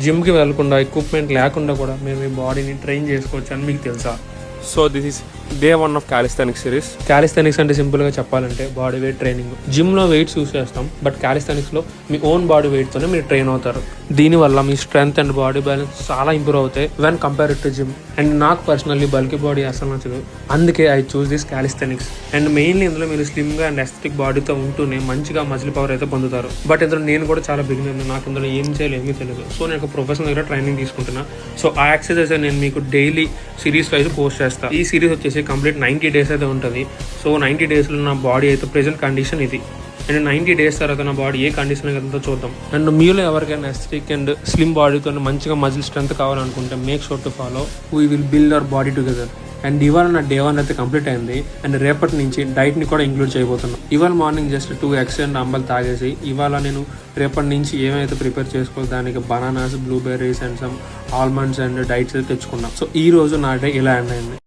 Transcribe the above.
జిమ్కి వెళ్లకుండా ఎక్విప్మెంట్ లేకుండా కూడా మేము ఈ బాడీని ట్రైన్ చేసుకోవచ్చు అని మీకు తెలుసా? So this is day 1 of calisthenics series. Calisthenics అంటే సింపుల్గా చెప్పాలంటే బాడీ వెయిట్ ట్రైనింగ్. జిమ్లో వెయిట్స్ యూస్ చేస్తాం, బట్ క్యాలిస్థానిక్స్లో మీ ఓన్ బాడీ వెయిట్తోనే మీరు ట్రైన్ అవుతారు. దీనివల్ల మీ స్ట్రెంగ్త్ అండ్ బాడీ బ్యాలెన్స్ చాలా ఇంప్రూవ్ అవుతాయి when compare to gym. And నాకు పర్సనల్లీ బల్కీ బాడీ అసలు నచ్చదు, అందుకే I choose this calisthenics. And mainly ఇందులో మీరు స్లిమ్గా అండ్ ఎస్థెటిక్ బాడీతో ఉంటూనే మంచిగా మజిల్ పవర్ అయితే పొందుతారు. బట్ ఇందులో నేను కూడా చాలా బిగినర్, నాకు ఇందులో ఏం చేయాలి ఏమీ తెలియదు. సో నేను ఒక ప్రొఫెషనల్ దగ్గర ట్రైనింగ్ తీసుకుంటున్నా. సో ఆ ఎక్సర్సైజ్ నేను మీకు డైలీ సిరీస్ వైజ్ పోస్ట్ చేస్తాను. ఈ సిరీస్ వచ్చేసి కంప్లీట్ 90 days అయితే ఉంటుంది. సో 90 daysలో నా బాడీ అయితే ప్రెజెంట్ కండిషన్ ఇది. అండ్ 90 days తర్వాత నా బాడీ ఏ కండిషన్ వెళ్తుందో చూద్దాం. అండ్ మీలో ఎవరికైనా ఎస్థెటిక్ అండ్ స్లిమ్ బాడీతో మంచిగా మజిల్ స్ట్రెంత్ కావాలనుకుంటే make sure to follow. We will build our body together. And ఇవాళ నా డే 1 అయితే కంప్లీట్ అయింది. అండ్ రేపటి నుంచి డైట్ని కూడా ఇంక్లూడ్ చేయబోతున్నాను. ఇవాళ మార్నింగ్ జస్ట్ 2 eggs అండ్ అంబల్ తాగేసి ఇవాళ నేను రేపటి నుంచి ఏమైతే ప్రిపేర్ చేసుకోవాలి దానికి bananas, blueberries and some almonds and diets అయితే తెచ్చుకున్నాం. సో ఈ రోజు నా డే ఇలా ఎండ్ అయింది.